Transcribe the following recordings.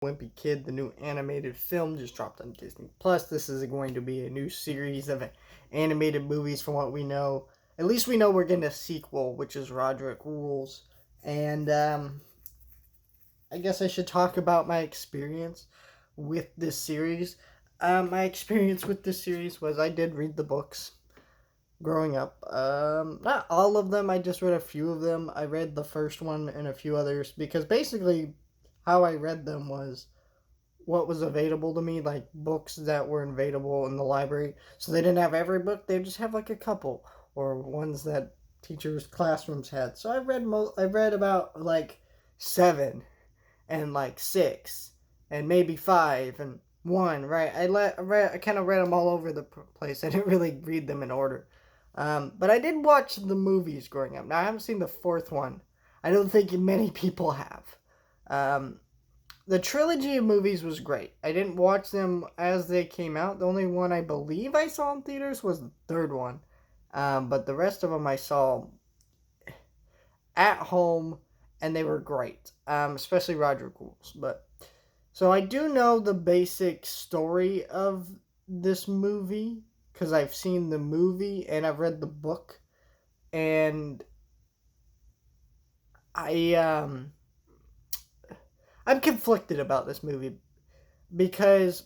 Wimpy Kid, the new animated film, just dropped on Disney Plus. This is going to be a new series of animated movies. From what we know, at least we know we're getting a sequel, which is Roderick Rules. And I guess I should talk about my experience with this series. My experience with this series was I did read the books growing up. Not all of them. I just read a few of them. I read the first one and a few others because basically how I read them was what was available to me, like books that were available in the library. So they didn't have every book; they just have like a couple or ones that teachers' classrooms had. So I read about like seven and like six and maybe five and one. Right? I kind of read them all over the place. I didn't really read them in order. But I did watch the movies growing up. Now I haven't seen the fourth one. I don't think many people have. Um, the trilogy of movies was great. I didn't watch them as they came out. The only one I believe I saw in theaters was the third one. But the rest of them I saw at home, and they were great. Especially Roger Rules. But so I do know the basic story of this movie because I've seen the movie and I've read the book, and I I'm conflicted about this movie because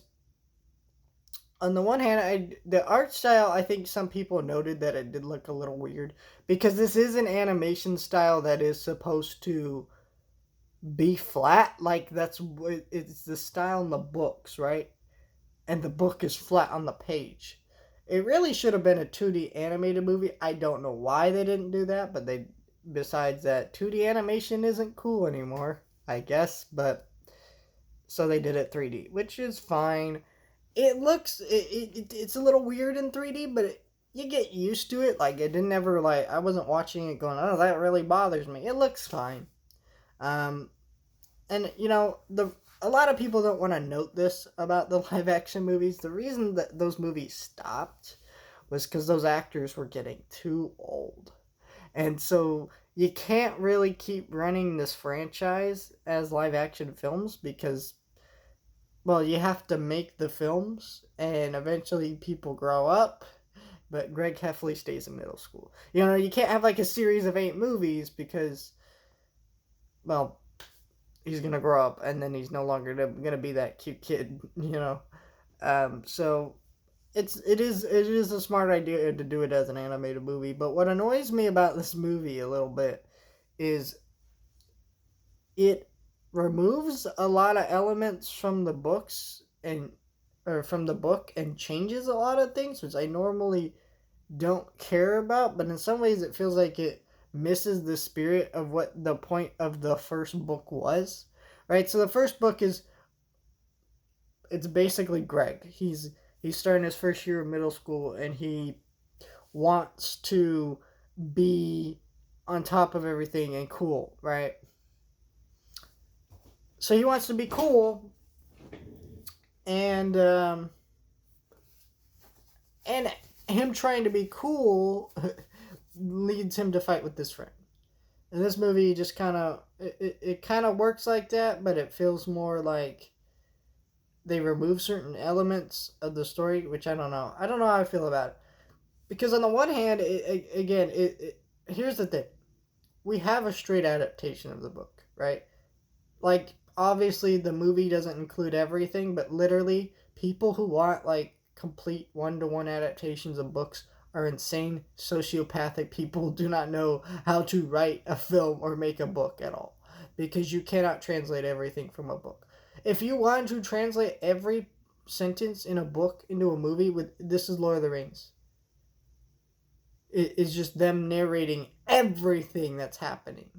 on the one hand, the art style, I think some people noted that it did look a little weird because this is an animation style that is supposed to be flat. Like that's what it's the style in the books, right? And the book is flat on the page. It really should have been a 2D animated movie. I don't know why they didn't do that, but they besides that 2D animation isn't cool anymore, I guess, but so they did it 3D, which is fine. It's a little weird in 3D, but you get used to it. Like it didn't ever like I wasn't watching it going, oh, that really bothers me. It looks fine. Um, and the a lot of people don't want to note this about the live action movies. The reason that those movies stopped was because those actors were getting too old, and so you can't really keep running this franchise as live action films because well, you have to make the films, and eventually people grow up. But Greg Heffley stays in middle school. You can't have like a series of 8 movies because, well, he's gonna grow up, and then he's no longer gonna be that cute kid. So it is a smart idea to do it as an animated movie. But what annoys me about this movie a little bit is it removes a lot of elements from the books and or from the book and changes a lot of things which I normally don't care about, but in some ways it feels like it misses the spirit of what the point of the first book was. Right? So the first book it's basically Greg. He's starting his first year of middle school and he wants to be on top of everything and cool, right? So he wants to be cool, and and him trying to be cool leads him to fight with this friend. And this movie just kind of it kind of works like that, but it feels more like they remove certain elements of the story, which I don't know. I don't know how I feel about it because on the one hand, here's the thing: we have a straight adaptation of the book, right? Like obviously the movie doesn't include everything, but literally people who want like complete one-to-one adaptations of books are insane sociopathic people who do not know how to write a film or make a book at all because you cannot translate everything from a book. If you want to translate every sentence in a book into a movie, with this is Lord of the Rings, it is just them narrating everything that's happening,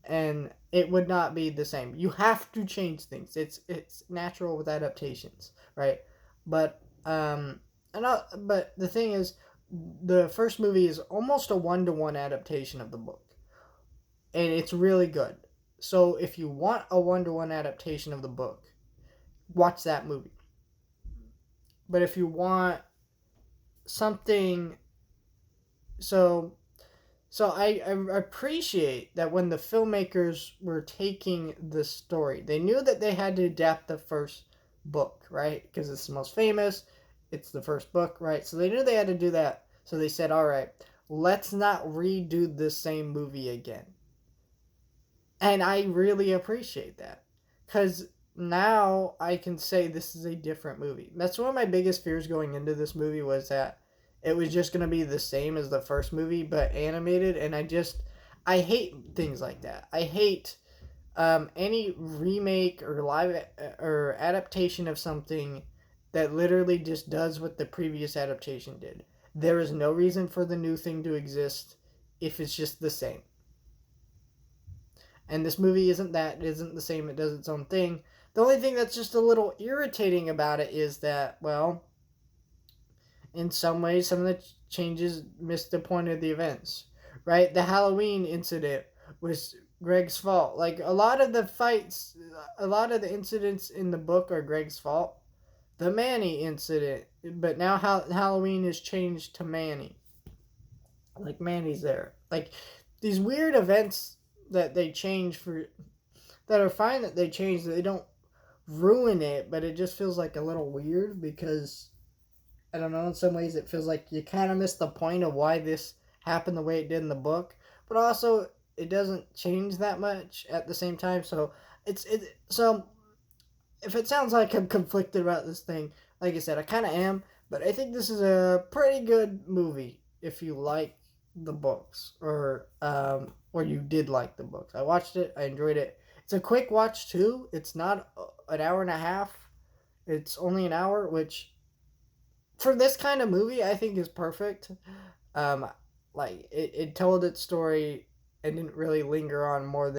and it would not be the same. You have to change things. It's natural with adaptations, right? But but the thing is, the first movie is almost a 1-to-1 adaptation of the book, and it's really good. So if you want a 1-to-1 adaptation of the book, watch that movie. But if you want something, so So I appreciate that when the filmmakers were taking the story, they knew that they had to adapt the first book, right? Because it's the most famous, it's the first book, right? So they knew they had to do that. So they said, all right, let's not redo the same movie again. And I really appreciate that. Because now I can say this is a different movie. That's one of my biggest fears going into this movie was that it was just going to be the same as the first movie, but animated. And I hate things like that. I hate any remake or live or adaptation of something that literally just does what the previous adaptation did. There is no reason for the new thing to exist if it's just the same. And this movie isn't that. It isn't the same. It does its own thing. The only thing that's just a little irritating about it is that, well, in some ways, some of the changes missed the point of the events. Right? The Halloween incident was Greg's fault. Like, a lot of the fights, a lot of the incidents in the book are Greg's fault. The Manny incident, but now Halloween is changed to Manny. Like, Manny's there. Like, these weird events that they change for that are fine that they change. They don't ruin it, but it just feels like a little weird because I don't know. In some ways, it feels like you kind of missed the point of why this happened the way it did in the book, but also it doesn't change that much at the same time. So so if it sounds like I'm conflicted about this thing, like I said, I kind of am, but I think this is a pretty good movie if you like the books or you did like the books. I watched it, I enjoyed it. It's a quick watch too. It's not an hour and a half. It's only an hour, which for this kind of movie I think is perfect. Um, like it told its story and didn't really linger on more than